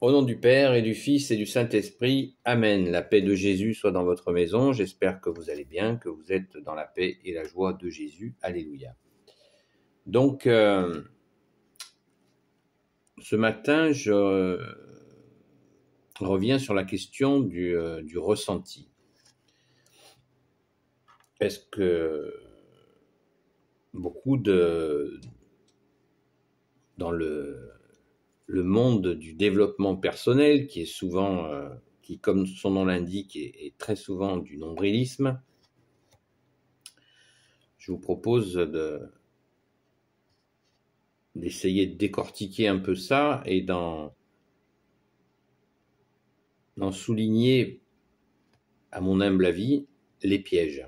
Au nom du Père et du Fils et du Saint-Esprit, Amen. La paix de Jésus soit dans votre maison. J'espère que vous allez bien, que vous êtes dans la paix et la joie de Jésus. Alléluia. Donc, ce matin, je reviens sur la question du ressenti. Est-ce que beaucoup dans le monde du développement personnel, qui est souvent, qui comme son nom l'indique, est très souvent du nombrilisme, je vous propose d'essayer de décortiquer un peu ça et d'en souligner, à mon humble avis, les pièges.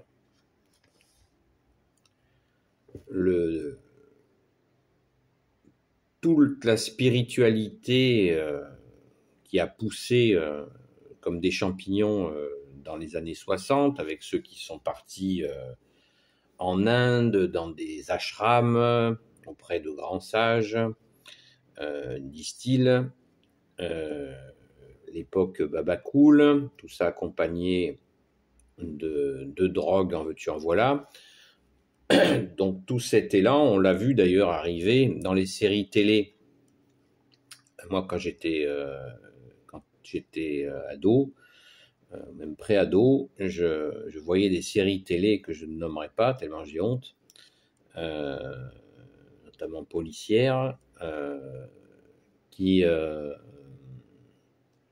Toute la spiritualité qui a poussé comme des champignons dans les années 60, avec ceux qui sont partis en Inde, dans des ashrams, auprès de grands sages, disent-ils, l'époque Baba Cool, tout ça accompagné de drogue, en veux-tu en voilà. Donc tout cet élan, on l'a vu d'ailleurs arriver dans les séries télé. Moi, quand j'étais ado, même pré-ado, je voyais des séries télé que je ne nommerai pas, tellement j'ai honte, notamment policières,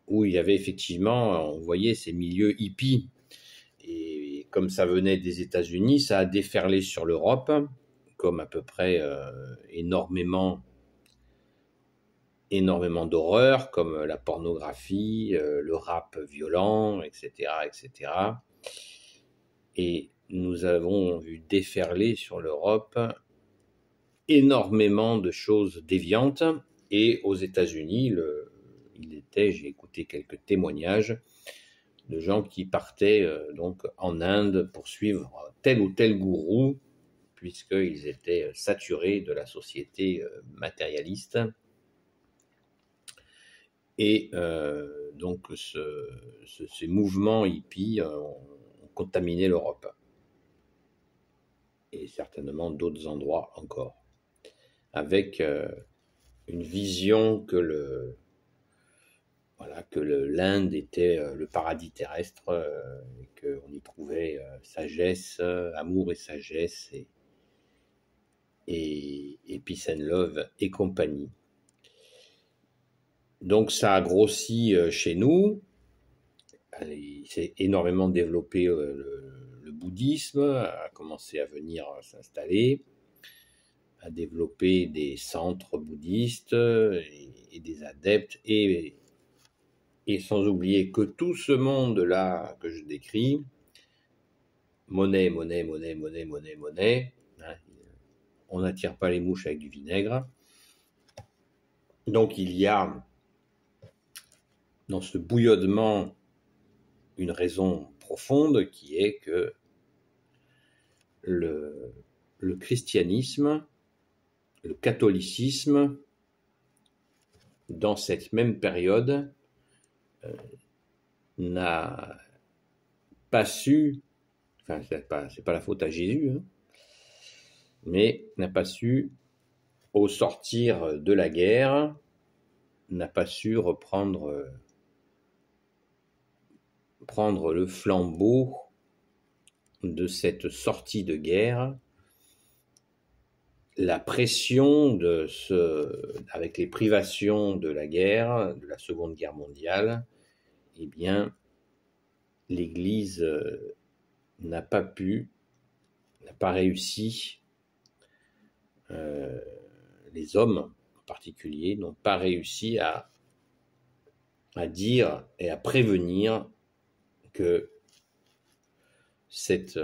où il y avait effectivement, on voyait ces milieux hippies. Et comme ça venait des États-Unis, ça a déferlé sur l'Europe, comme à peu près énormément d'horreurs, comme la pornographie, le rap violent, etc., etc. Et nous avons vu déferler sur l'Europe énormément de choses déviantes. Et aux États-Unis, j'ai écouté quelques témoignages de gens qui partaient donc en Inde pour suivre tel ou tel gourou, puisqu'ils étaient saturés de la société matérialiste. Et donc ces mouvements hippies ont contaminé l'Europe. Et certainement d'autres endroits encore. Avec une vision que l'Inde était le paradis terrestre, et qu'on y trouvait sagesse, amour et sagesse, et peace and love et compagnie. Donc ça a grossi chez nous, il s'est énormément développé, le bouddhisme a commencé à venir s'installer, à développer des centres bouddhistes et des adeptes, et sans oublier que tout ce monde-là que je décris, monnaie, hein, on n'attire pas les mouches avec du vinaigre. Donc il y a dans ce bouillonnement une raison profonde qui est que le christianisme, le catholicisme, dans cette même période, n'a pas su, enfin c'est pas la faute à Jésus, hein, mais n'a pas su, au sortir de la guerre, n'a pas su prendre le flambeau de cette sortie de guerre, la pression avec les privations de la guerre, de la Seconde Guerre mondiale, eh bien, l'Église n'a pas réussi, les hommes en particulier n'ont pas réussi à dire et à prévenir que cette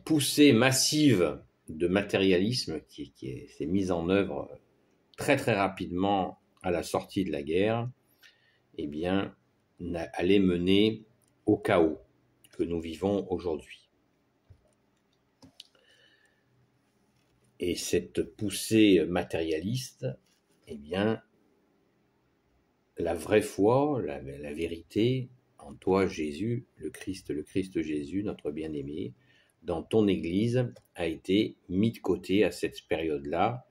poussée massive de matérialisme qui s'est mise en œuvre très très rapidement à la sortie de la guerre, eh bien, allait mener au chaos que nous vivons aujourd'hui. Et cette poussée matérialiste, eh bien, la vraie foi, la vérité en toi, Jésus, le Christ Jésus, notre bien-aimé, dans ton Église, a été mis de côté à cette période-là.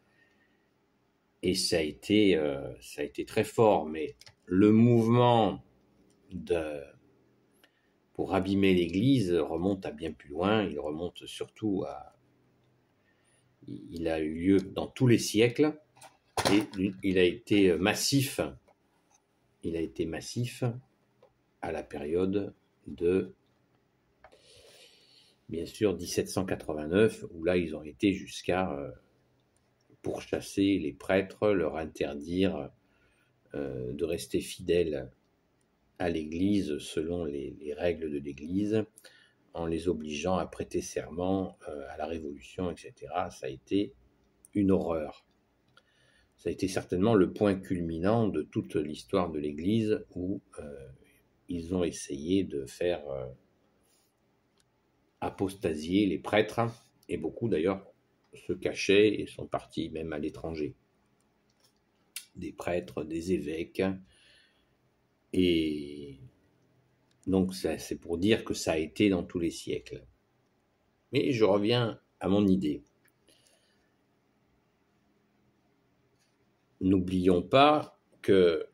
Et ça a été très fort. Mais le mouvement pour abîmer l'Église remonte à bien plus loin. Il remonte surtout il a eu lieu dans tous les siècles et il a été massif. Il a été massif à la période de, bien sûr, 1789, où là, ils ont été jusqu'à pourchasser les prêtres, leur interdire de rester fidèles à l'Église selon les règles de l'Église, en les obligeant à prêter serment à la Révolution, etc. Ça a été une horreur. Ça a été certainement le point culminant de toute l'histoire de l'Église où ils ont essayé de faire apostasier les prêtres, et beaucoup d'ailleurs se cachaient et sont partis même à l'étranger. Des prêtres, des évêques, et donc c'est pour dire que ça a été dans tous les siècles. Mais je reviens à mon idée. N'oublions pas que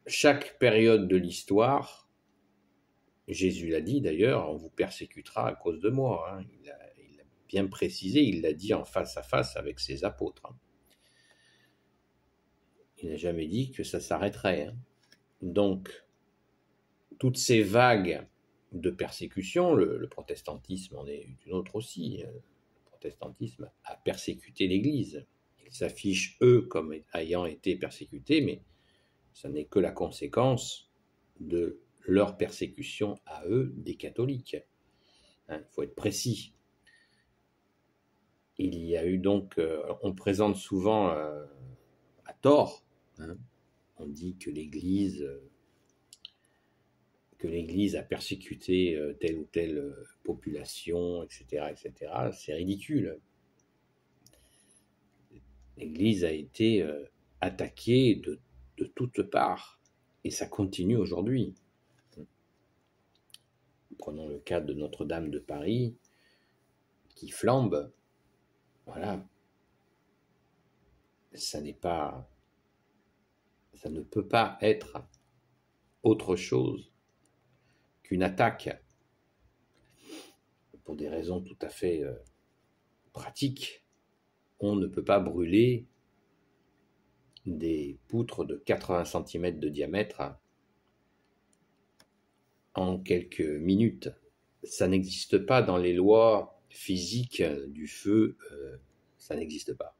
chaque période de l'histoire, Jésus l'a dit d'ailleurs, on vous persécutera à cause de moi. Hein. Il a bien précisé, il l'a dit en face à face avec ses apôtres. Hein. Il n'a jamais dit que ça s'arrêterait. Hein. Donc, toutes ces vagues de persécution, le protestantisme en est une autre aussi. Le protestantisme a persécuté l'Église. Ils s'affichent, eux, comme ayant été persécutés, mais ça n'est que la conséquence de leur persécution à eux, des catholiques. Hein, il faut être précis. Il y a eu donc, on présente souvent à tort, hein, on dit que l'Église a persécuté telle ou telle population, etc., etc. C'est ridicule. L'Église a été attaquée de toutes parts, et ça continue aujourd'hui. Prenons le cas de Notre-Dame de Paris, qui flambe. Voilà. Ça ne peut pas être autre chose qu'une attaque, pour des raisons tout à fait pratiques. On ne peut pas brûler des poutres de 80 cm de diamètre en quelques minutes. Ça n'existe pas dans les lois physiques du feu, ça n'existe pas.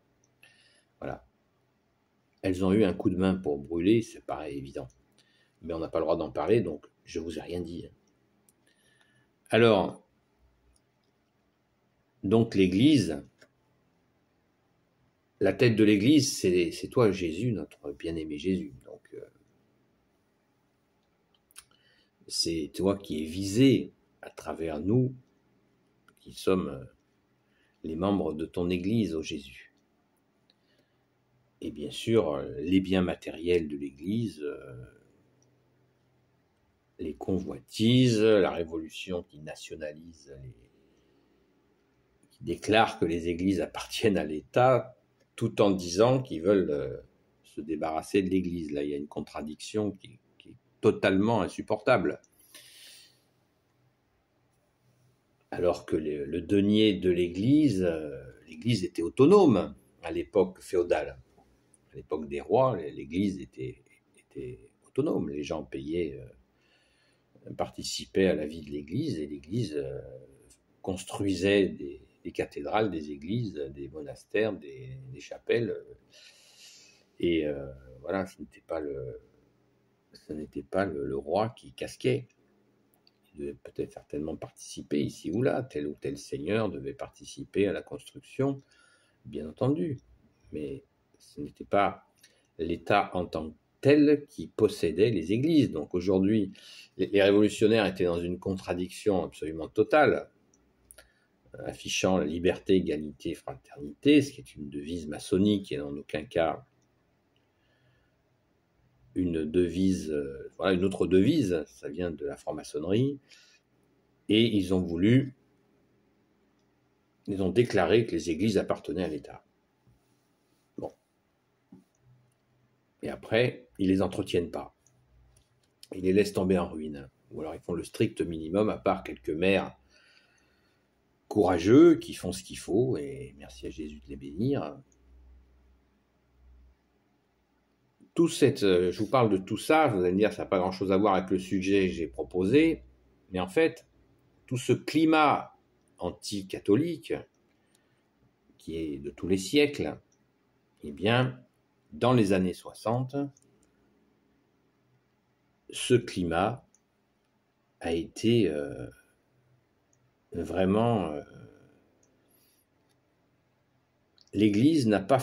Voilà. Elles ont eu un coup de main pour brûler, c'est pareil, évident. Mais on n'a pas le droit d'en parler, donc je ne vous ai rien dit. Alors, donc l'Église, la tête de l'Église, c'est toi, Jésus, notre bien-aimé Jésus. Donc, c'est toi qui es visé à travers nous, qui sommes les membres de ton Église, ô Jésus. Et bien sûr, les biens matériels de l'Église, les convoitises, la révolution qui nationalise, qui déclare que les églises appartiennent à l'État, tout en disant qu'ils veulent se débarrasser de l'Église. Là, il y a une contradiction qui est totalement insupportable. Alors que le denier de l'Église était autonome à l'époque féodale. À l'époque des rois, l'Église était autonome. Les gens payaient, participaient à la vie de l'Église, et l'Église construisait des cathédrales, des églises, des monastères, des chapelles. Et voilà, ce n'était pas le roi qui casquait. Il devait peut-être certainement participer ici ou là. Tel ou tel seigneur devait participer à la construction, bien entendu. Mais ce n'était pas l'État en tant que tel qui possédait les églises. Donc aujourd'hui, les révolutionnaires étaient dans une contradiction absolument totale, affichant la liberté, égalité, fraternité, ce qui est une devise maçonnique et en aucun cas une devise, voilà, une autre devise, ça vient de la franc-maçonnerie, et ils ont déclaré que les églises appartenaient à l'État. Bon. Et après, ils les entretiennent pas. Ils les laissent tomber en ruine. Ou alors ils font le strict minimum, à part quelques maires courageux qui font ce qu'il faut, et merci à Jésus de les bénir. Je vous parle de tout ça, vous allez me dire ça n'a pas grand-chose à voir avec le sujet que j'ai proposé, mais en fait, tout ce climat anti-catholique, qui est de tous les siècles, eh bien, dans les années 60, ce climat a été vraiment... l'Église n'a pas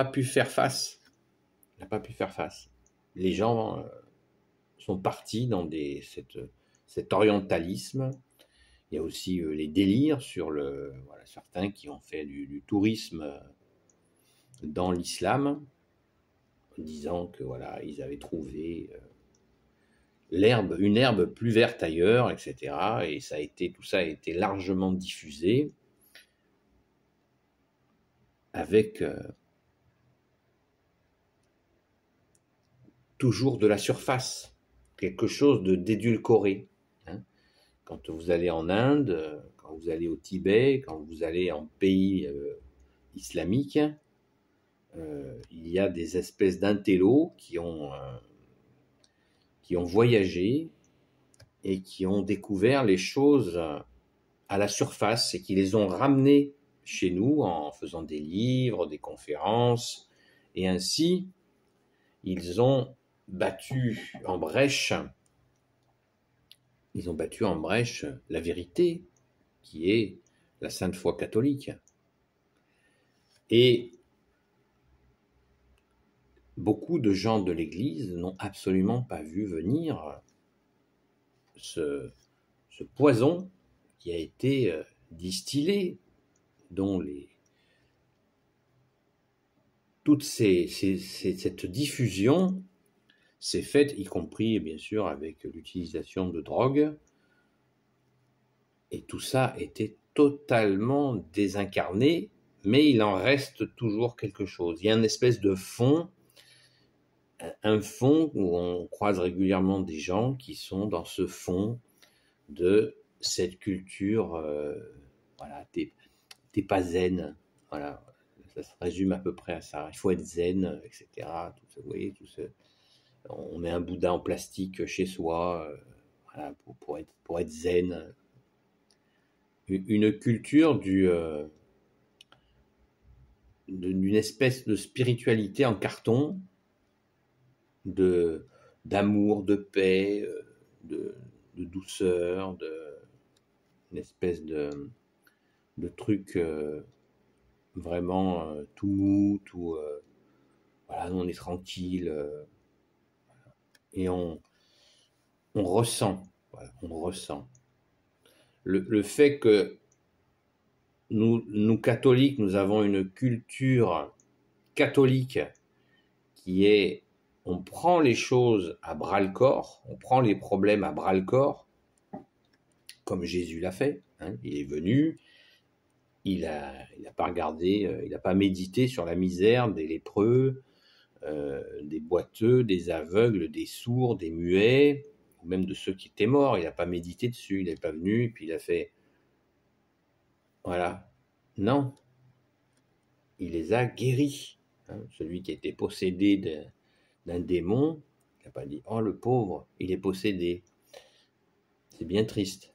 pu faire face. Les gens sont partis dans cet orientalisme. Il y a aussi les délires sur certains qui ont fait du tourisme dans l'islam, disant que voilà, ils avaient trouvé une herbe plus verte ailleurs, etc. Et tout ça a été largement diffusé avec toujours de la surface, quelque chose de d'édulcoré. Quand vous allez en Inde, quand vous allez au Tibet, quand vous allez en pays islamique, il y a des espèces d'intellos qui ont voyagé et qui ont découvert les choses à la surface et qui les ont ramenées chez nous en faisant des livres, des conférences, et ainsi ils ont battu en brèche la vérité qui est la sainte foi catholique. Et beaucoup de gens de l'Église n'ont absolument pas vu venir ce poison qui a été distillé, dont cette diffusion s'est faite, y compris bien sûr avec l'utilisation de drogue, et tout ça était totalement désincarné, mais il en reste toujours quelque chose. Il y a une espèce de fond, un fond où on croise régulièrement des gens qui sont dans ce fond de cette culture, voilà, t'es pas zen, voilà, ça se résume à peu près à ça. Il faut être zen, etc. Vous voyez, on met un Bouddha en plastique chez soi, voilà, pour être zen. Une culture d'une espèce de spiritualité en carton, d'amour, de paix, de douceur, une espèce de truc vraiment tout mou, tout voilà, on est tranquille, et on ressent, voilà, on ressent le fait que nous catholiques, nous avons une culture catholique qui est, on prend les choses à bras-le-corps, on prend les problèmes à bras-le-corps, comme Jésus l'a fait. Il est venu, il a pas regardé, il n'a pas médité sur la misère des lépreux, des boiteux, des aveugles, des sourds, des muets, ou même de ceux qui étaient morts. Il n'a pas médité dessus, il n'est pas venu, et puis il a fait... Voilà. Non. Il les a guéris. Celui qui était possédé d'un démon, il n'a pas dit « Oh, le pauvre, il est possédé. » C'est bien triste.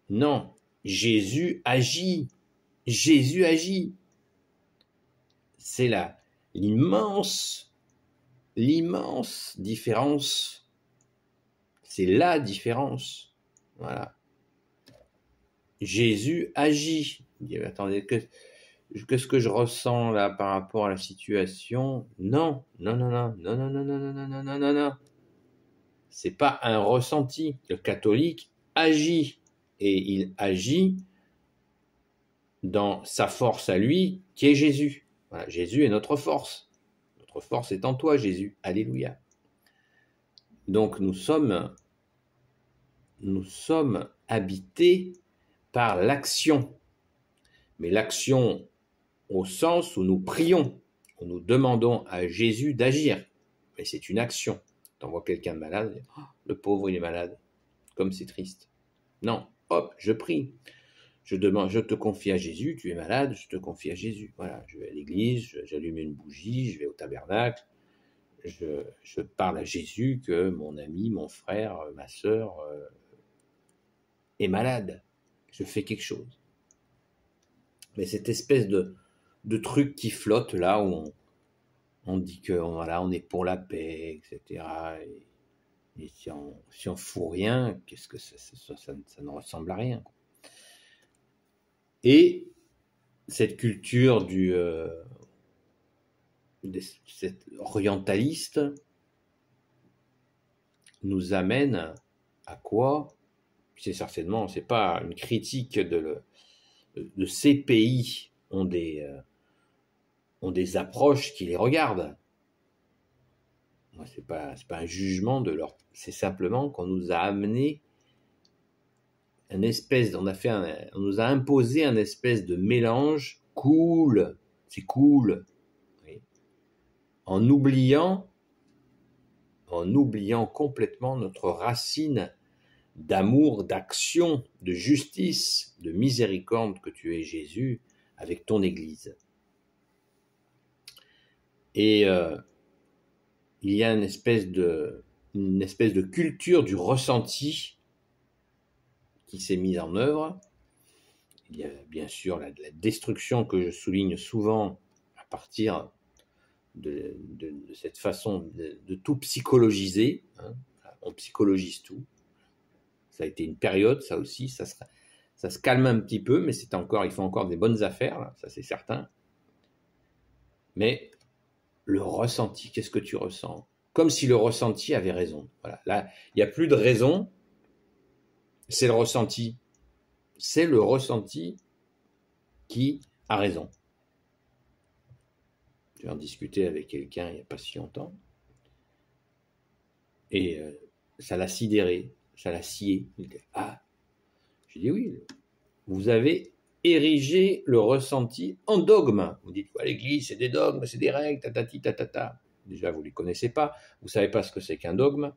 Non. Jésus agit. Jésus agit. C'est l'immense différence. C'est la différence. Voilà. Jésus agit. Il dit, attendez, qu'est-ce que je ressens là par rapport à la situation? Non. C'est pas un ressenti. Le catholique agit. Et il agit dans sa force à lui, qui est Jésus. Voilà, Jésus est notre force. Notre force est en toi, Jésus. Alléluia. Donc nous sommes habités par l'action. Mais l'action au sens où nous prions, où nous demandons à Jésus d'agir. Mais c'est une action. Tu envoies quelqu'un de malade, oh, le pauvre il est malade, comme c'est triste. Non, hop, je prie. Je te confie à Jésus, tu es malade, je te confie à Jésus. Voilà, je vais à l'église, j'allume une bougie, je vais au tabernacle, je parle à Jésus que mon ami, mon frère, ma sœur est malade. Je fais quelque chose. Mais cette espèce de truc qui flotte là où on dit que voilà, on est pour la paix, etc. Et si on fout rien, qu'est-ce que ça ne ressemble à rien. Et cette culture cette orientaliste nous amène à quoi? C'est certainement, c'est pas une critique de ces pays ont des approches qui les regardent. C'est pas un jugement de leur, c'est simplement qu'on nous a amené on nous a imposé un espèce de mélange cool, c'est cool, oui. en oubliant complètement notre racine d'amour, d'action, de justice, de miséricorde que tu es Jésus avec ton Église. Et il y a une espèce de culture du ressenti qui s'est mise en œuvre. Il y a bien sûr la destruction que je souligne souvent à partir de cette façon de tout psychologiser. Hein. On psychologise tout. Ça a été une période, ça aussi, ça se calme un petit peu, mais il faut encore des bonnes affaires, là, ça c'est certain. Mais le ressenti, qu'est-ce que tu ressens? Comme si le ressenti avait raison. Voilà. Là, il n'y a plus de raison, c'est le ressenti. C'est le ressenti qui a raison. J'ai en discuté avec quelqu'un il n'y a pas si longtemps, et ça l'a sidéré, ça l'a scié. Ah, j'ai dit oui, vous avez érigé le ressenti en dogme. Vous dites, l'église, c'est des dogmes, c'est des règles, tatati, tatata. Déjà, vous ne les connaissez pas, vous ne savez pas ce que c'est qu'un dogme.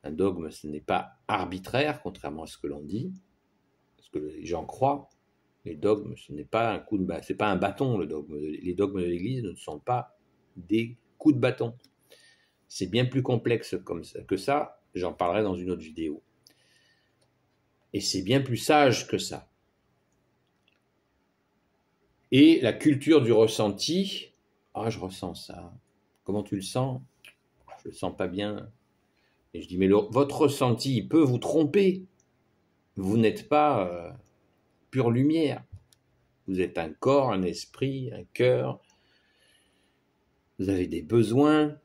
Un dogme, ce n'est pas arbitraire, contrairement à ce que l'on dit, ce que les gens croient. Les dogmes, ce n'est pas un coup de c'est pas un bâton, le dogme. Les dogmes de l'Église ne sont pas des coups de bâton. C'est bien plus complexe que ça, j'en parlerai dans une autre vidéo. Et c'est bien plus sage que ça. Et la culture du ressenti, je ressens ça. Comment tu le sens? Je le sens pas bien. Et je dis, mais votre ressenti, il peut vous tromper. Vous n'êtes pas pure lumière. Vous êtes un corps, un esprit, un cœur. Vous avez des besoins.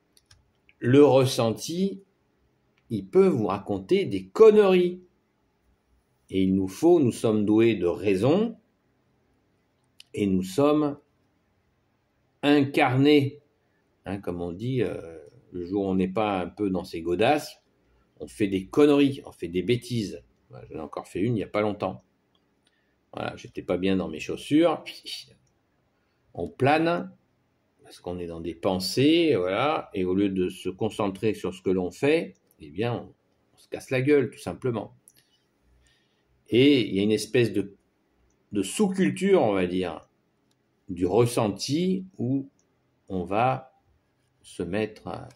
Le ressenti, il peut vous raconter des conneries. Et nous sommes doués de raison, et nous sommes incarnés. Hein, comme on dit, le jour où on n'est pas un peu dans ses godasses, on fait des conneries, on fait des bêtises. J'en ai encore fait une il n'y a pas longtemps. Voilà, j'étais pas bien dans mes chaussures. On plane, parce qu'on est dans des pensées, voilà, et au lieu de se concentrer sur ce que l'on fait, eh bien, on se casse la gueule, tout simplement. Et il y a une espèce de sous-culture, on va dire, du ressenti où on va se mettre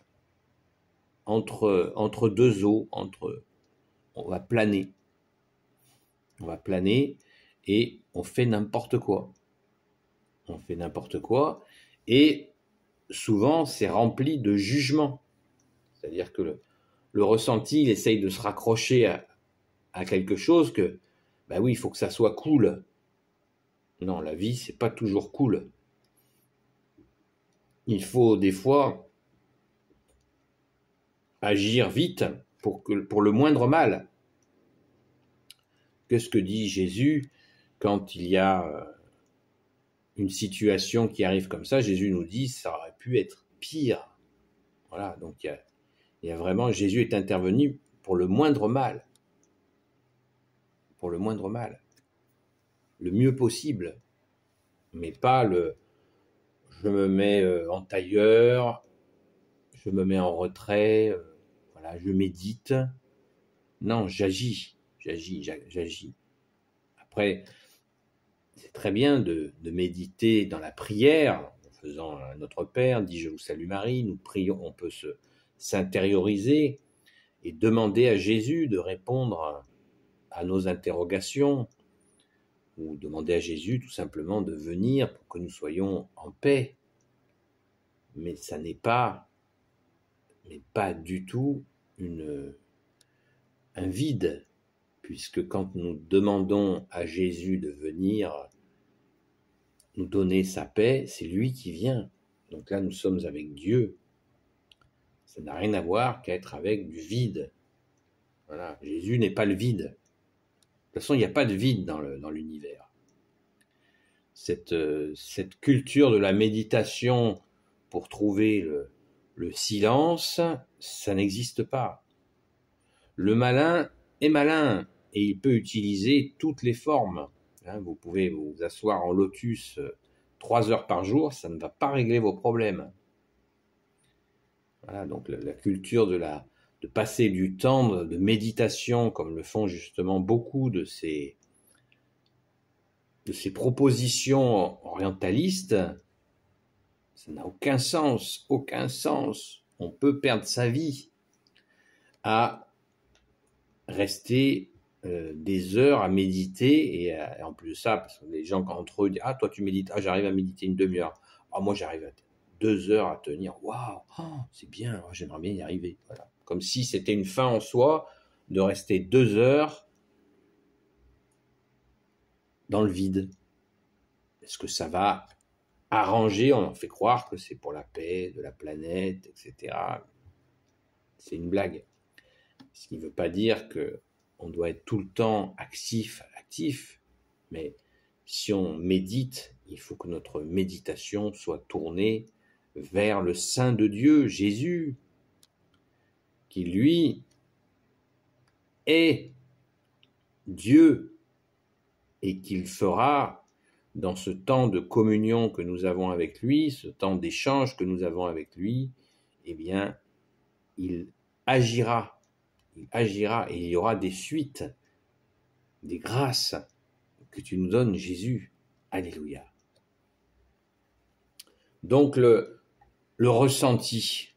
entre deux eaux, on va planer. On va planer et on fait n'importe quoi. On fait n'importe quoi et souvent c'est rempli de jugement. C'est-à-dire que le ressenti, il essaye de se raccrocher à quelque chose que, oui, il faut que ça soit cool. Non, la vie, c'est pas toujours cool. Il faut des fois agir vite pour le moindre mal. Qu'est-ce que dit Jésus quand il y a une situation qui arrive comme ça? Jésus nous dit, ça aurait pu être pire. Voilà, donc il Il y a vraiment, Jésus est intervenu pour le moindre mal. Pour le moindre mal. Le mieux possible. Mais pas le je me mets en tailleur, je me mets en retrait, voilà, je médite. Non, j'agis. Après, c'est très bien de méditer dans la prière, en faisant Notre Père, dit Je vous salue Marie, nous prions, on peut s'intérioriser et demander à Jésus de répondre à nos interrogations, ou demander à Jésus tout simplement de venir pour que nous soyons en paix. Mais ça n'est pas du tout un vide, puisque quand nous demandons à Jésus de venir nous donner sa paix, c'est lui qui vient. Donc là, nous sommes avec Dieu. Ça n'a rien à voir qu'à être avec du vide. Voilà. Jésus n'est pas le vide. De toute façon, il n'y a pas de vide dans l'univers. Cette culture de la méditation pour trouver le silence, ça n'existe pas. Le malin est malin et il peut utiliser toutes les formes. Vous pouvez vous asseoir en lotus 3 heures par jour, ça ne va pas régler vos problèmes. Voilà, donc la culture de passer du temps de méditation, comme le font justement beaucoup de ces propositions orientalistes, ça n'a aucun sens. On peut perdre sa vie à rester des heures à méditer, et en plus de ça, parce que les gens entre eux disent « Ah, toi tu médites, ah j'arrive à méditer une demi-heure, ah moi j'arrive à 2 heures à tenir, waouh, c'est bien, j'aimerais bien y arriver. » Voilà. Comme si c'était une fin en soi de rester 2 heures dans le vide. Est-ce que ça va arranger? On en fait croire que c'est pour la paix de la planète, etc. C'est une blague. Ce qui ne veut pas dire qu'on doit être tout le temps actif, mais si on médite, il faut que notre méditation soit tournée vers le Saint de Dieu, Jésus, qui lui est Dieu et qu'il fera dans ce temps de communion que nous avons avec lui, ce temps d'échange que nous avons avec lui, eh bien, il agira et il y aura des suites, des grâces que tu nous donnes, Jésus. Alléluia. Donc le ressenti,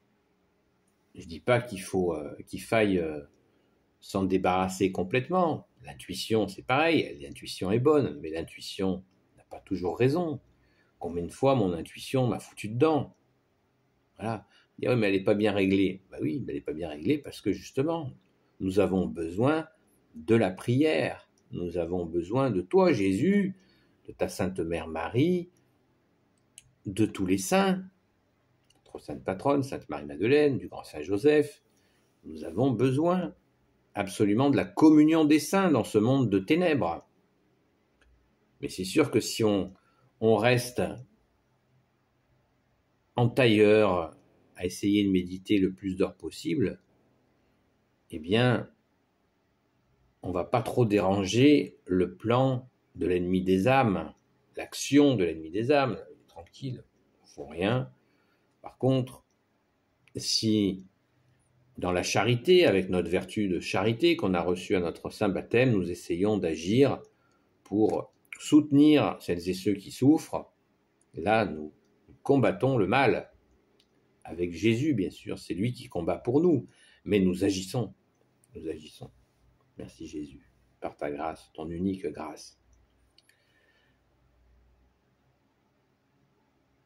je ne dis pas qu'il faille s'en débarrasser complètement. L'intuition, c'est pareil, l'intuition est bonne, mais l'intuition n'a pas toujours raison. Combien de fois mon intuition m'a foutu dedans? Voilà. Dire, oui, mais elle n'est pas bien réglée. Ben oui, mais elle n'est pas bien réglée parce que justement, nous avons besoin de la prière. Nous avons besoin de toi, Jésus, de ta Sainte Mère Marie, de tous les saints, notre Sainte Patronne, Sainte Marie-Madeleine, du grand Saint Joseph. Nous avons besoin absolument de la communion des saints dans ce monde de ténèbres. Mais c'est sûr que si on reste en tailleur à essayer de méditer le plus d'heures possible, eh bien, on ne va pas trop déranger le plan de l'ennemi des âmes, l'action de l'ennemi des âmes. Tranquille, ils ne font rien. Par contre, si dans la charité, avec notre vertu de charité qu'on a reçue à notre saint baptême, nous essayons d'agir pour soutenir celles et ceux qui souffrent, là, nous combattons le mal. Avec Jésus, bien sûr, c'est lui qui combat pour nous, mais nous agissons. Merci Jésus, par ta grâce, ton unique grâce.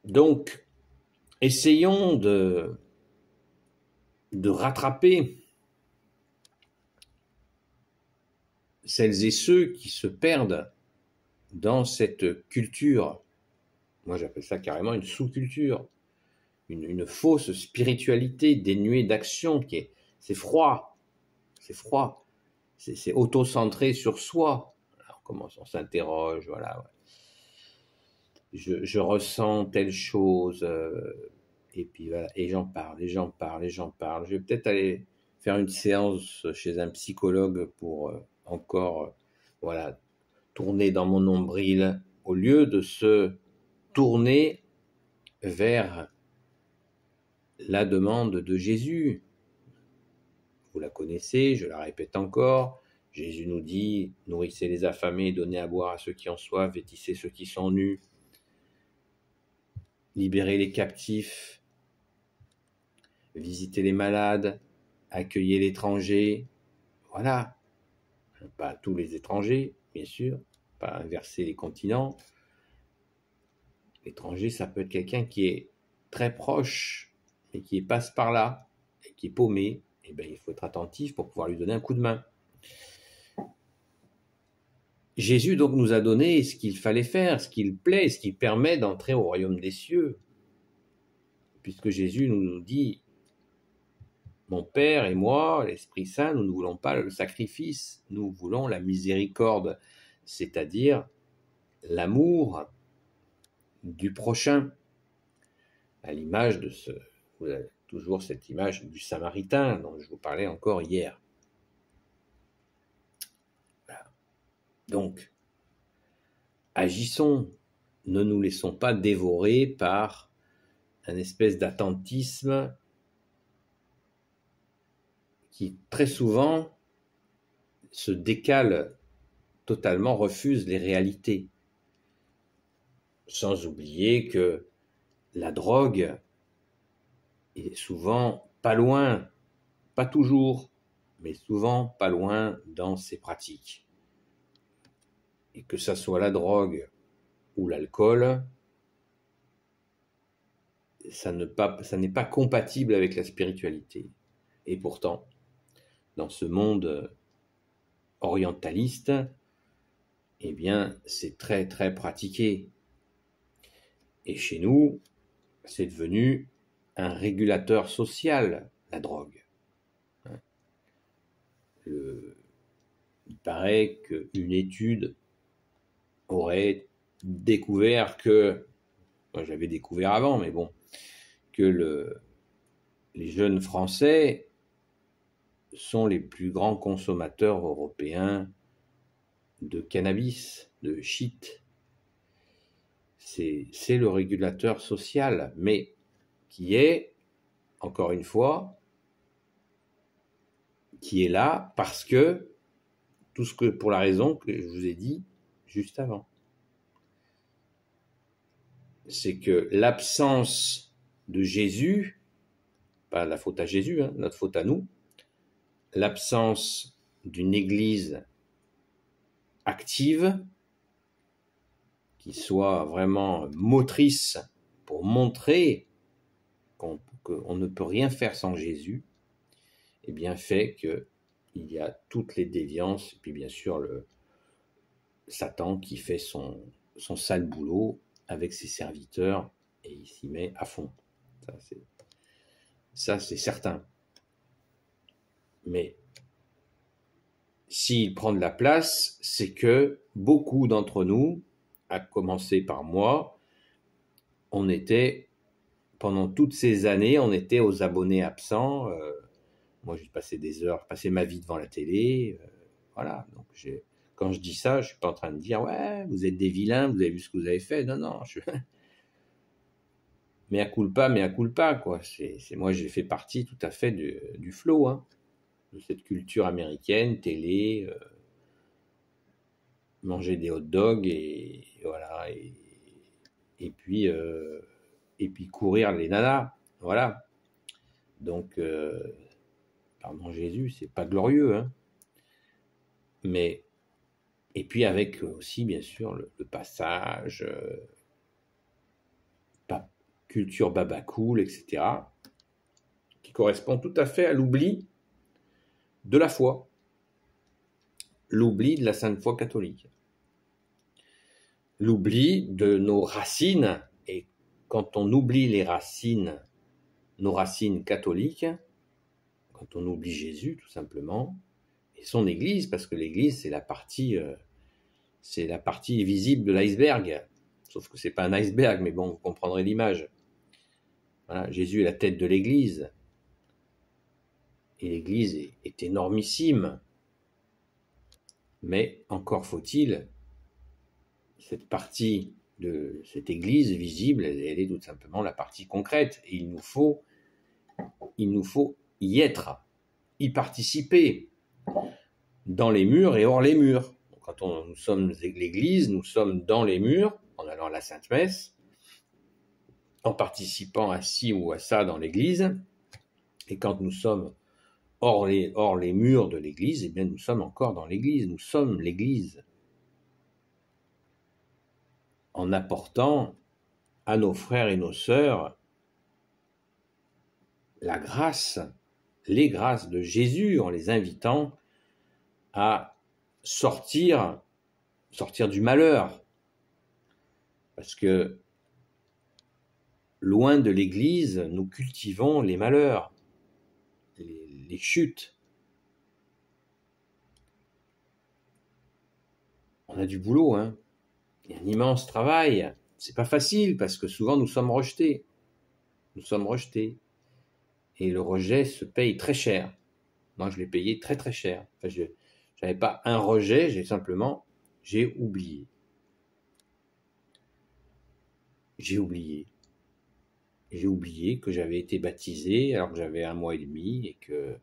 Donc, essayons de rattraper celles et ceux qui se perdent dans cette culture. Moi, j'appelle ça carrément une sous-culture, une fausse spiritualité dénuée d'action, c'est froid, c'est auto-centré sur soi. Alors, comment on s'interroge, voilà. Je ressens telle chose, Et puis voilà, et j'en parle, et j'en parle, et j'en parle. Je vais peut-être aller faire une séance chez un psychologue pour encore, voilà, tourner dans mon nombril, au lieu de se tourner vers la demande de Jésus. Vous la connaissez, je la répète encore. Jésus nous dit, nourrissez les affamés, donnez à boire à ceux qui en soif, vêtissez ceux qui sont nus, libérez les captifs, visitez les malades, accueillez l'étranger. Voilà. Pas tous les étrangers, bien sûr, pas inverser les continents. L'étranger, ça peut être quelqu'un qui est très proche, mais qui passe par là, et qui est paumé. Eh bien, il faut être attentif pour pouvoir lui donner un coup de main. Jésus donc nous a donné ce qu'il fallait faire, ce qu'il plaît, ce qui permet d'entrer au royaume des cieux. Puisque Jésus nous dit, mon Père et moi, l'Esprit Saint, nous ne voulons pas le sacrifice, nous voulons la miséricorde, c'est-à-dire l'amour du prochain, à l'image de vous avez toujours cette image du Samaritain dont je vous parlais encore hier. Voilà. Donc, agissons, ne nous laissons pas dévorer par un espèce d'attentisme qui très souvent se décale totalement, refuse les réalités. Sans oublier que la drogue est souvent pas loin, pas toujours, mais souvent pas loin dans ses pratiques. Et que ça soit la drogue ou l'alcool, ça n'est pas compatible avec la spiritualité. Et pourtant, dans ce monde orientaliste, eh bien, c'est très très pratiqué. Et chez nous, c'est devenu un régulateur social, la drogue. Il paraît qu'une étude aurait découvert que, moi j'avais découvert avant, mais bon, que les jeunes Français sont les plus grands consommateurs européens de cannabis, de shit. C'est le régulateur social, mais qui est, encore une fois, qui est là parce que, pour la raison que je vous ai dit juste avant. C'est que l'absence de Jésus, pas la faute à Jésus, hein, notre faute à nous, l'absence d'une église active, qui soit vraiment motrice pour montrer qu'on ne peut rien faire sans Jésus, eh bien fait qu'il y a toutes les déviances, et puis bien sûr le Satan qui fait son sale boulot avec ses serviteurs, et il s'y met à fond. Ça c'est certain. Mais s'il prend de la place, c'est que beaucoup d'entre nous, à commencer par moi, on était, pendant toutes ces années, on était aux abonnés absents. Moi, j'ai passé des heures, passé ma vie devant la télé. Voilà. Donc, quand je dis ça, je suis pas en train de dire, ouais, vous êtes des vilains, vous avez vu ce que vous avez fait. Non, non. Mea culpa, quoi. Moi, j'ai fait partie tout à fait du flow, hein, de cette culture américaine, télé, manger des hot dogs et voilà, et puis courir les nanas, voilà. Donc, pardon Jésus, c'est pas glorieux, hein. Mais, et puis avec aussi, bien sûr, le passage, culture baba cool, etc., qui correspond tout à fait à l'oubli de la foi, l'oubli de la sainte foi catholique, l'oubli de nos racines. Et quand on oublie les racines, nos racines catholiques, quand on oublie Jésus, tout simplement, et son Église, parce que l'Église, c'est la partie visible de l'iceberg. Sauf que c'est pas un iceberg, mais bon, vous comprendrez l'image. Voilà, Jésus est la tête de l'Église. Et l'Église est énormissime. Mais encore faut-il, cette partie de cette Église visible, elle est tout simplement la partie concrète. Et il nous faut y être, y participer, dans les murs et hors les murs. Quand nous sommes l'Église, nous sommes dans les murs, en allant à la Sainte Messe, en participant à ci ou à ça dans l'Église. Et quand nous sommes hors les murs de l'Église, eh bien nous sommes encore dans l'Église. Nous sommes l'Église. En apportant à nos frères et nos sœurs la grâce, les grâces de Jésus, en les invitant à sortir du malheur. Parce que loin de l'Église, nous cultivons les malheurs, les chutes. On a du boulot, hein. Il y a un immense travail. C'est pas facile parce que souvent nous sommes rejetés. Nous sommes rejetés. Et le rejet se paye très cher. Moi, je l'ai payé très très cher. Enfin, je n'avais pas un rejet, j'ai oublié. J'ai oublié que j'avais été baptisé alors que j'avais 1 mois et demi et que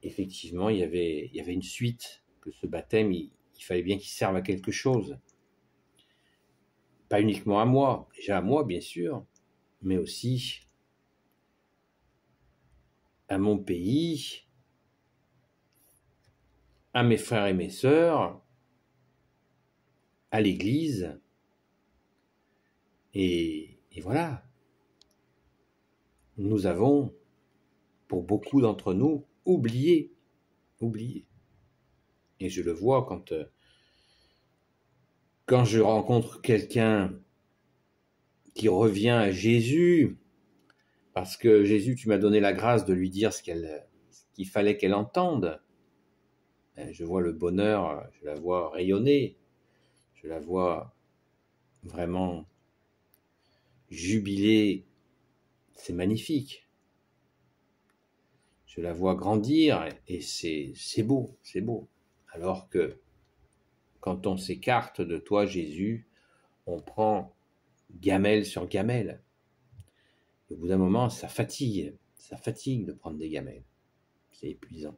effectivement il y avait une suite, que ce baptême il fallait bien qu'il serve à quelque chose, pas uniquement à moi, déjà à moi bien sûr, mais aussi à mon pays, à mes frères et mes sœurs, à l'Église, et voilà. Nous avons, pour beaucoup d'entre nous, oublié. Et je le vois quand je rencontre quelqu'un qui revient à Jésus, parce que Jésus, tu m'as donné la grâce de lui dire ce qu'il fallait qu'elle entende. Je vois le bonheur, je la vois rayonner, je la vois vraiment jubiler, c'est magnifique. Je la vois grandir et c'est beau. Alors que quand on s'écarte de toi, Jésus, on prend gamelle sur gamelle. Au bout d'un moment, ça fatigue de prendre des gamelles. C'est épuisant.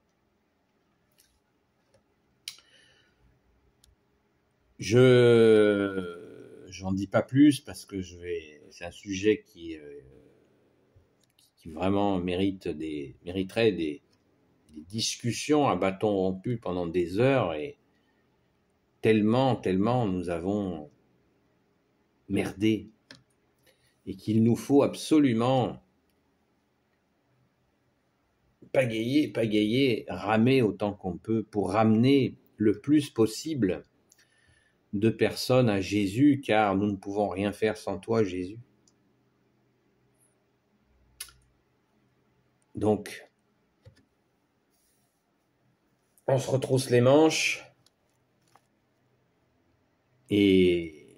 J'en dis pas plus parce que c'est un sujet qui vraiment mériterait des discussions à bâton rompu pendant des heures, et tellement nous avons merdé, et qu'il nous faut absolument pagayer, ramer autant qu'on peut pour ramener le plus possible de personnes à Jésus, car nous ne pouvons rien faire sans toi, Jésus. Donc, on se retrousse les manches et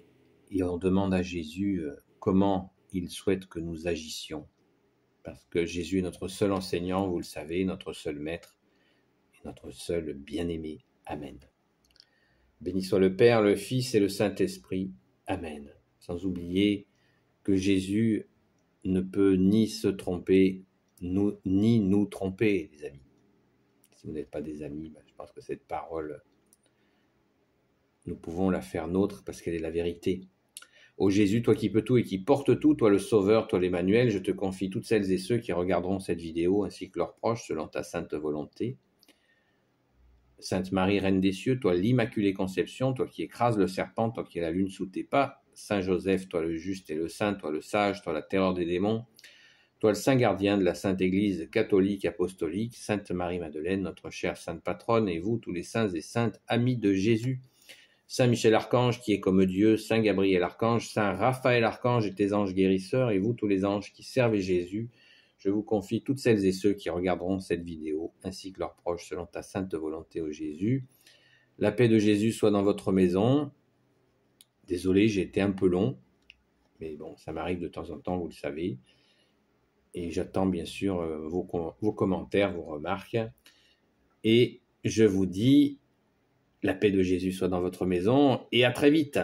on demande à Jésus comment il souhaite que nous agissions. Parce que Jésus est notre seul enseignant, vous le savez, notre seul maître et notre seul bien-aimé. Amen. Béni soit le Père, le Fils et le Saint-Esprit. Amen. Sans oublier que Jésus ne peut ni se tromper, ni nous tromper, les amis. Si vous n'êtes pas des amis, je pense que cette parole, nous pouvons la faire nôtre parce qu'elle est la vérité. Ô Jésus, toi qui peux tout et qui portes tout, toi le Sauveur, toi l'Emmanuel, je te confie toutes celles et ceux qui regarderont cette vidéo, ainsi que leurs proches, selon ta sainte volonté. Sainte Marie, Reine des cieux, toi l'Immaculée Conception, toi qui écrases le serpent, toi qui es la lune sous tes pas. Saint Joseph, toi le juste et le saint, toi le sage, toi la terreur des démons, toi le saint gardien de la Sainte Église catholique apostolique. Sainte Marie-Madeleine, notre chère sainte patronne, et vous tous les saints et saintes amis de Jésus. Saint Michel Archange qui est comme Dieu, Saint Gabriel Archange, Saint Raphaël Archange et tes anges guérisseurs, et vous tous les anges qui servent Jésus, je vous confie toutes celles et ceux qui regarderont cette vidéo, ainsi que leurs proches, selon ta sainte volonté, ô Jésus. La paix de Jésus soit dans votre maison. Désolé, j'ai été un peu long. Mais bon, ça m'arrive de temps en temps, vous le savez. Et j'attends bien sûr vos commentaires, vos remarques. Et je vous dis, la paix de Jésus soit dans votre maison et à très vite.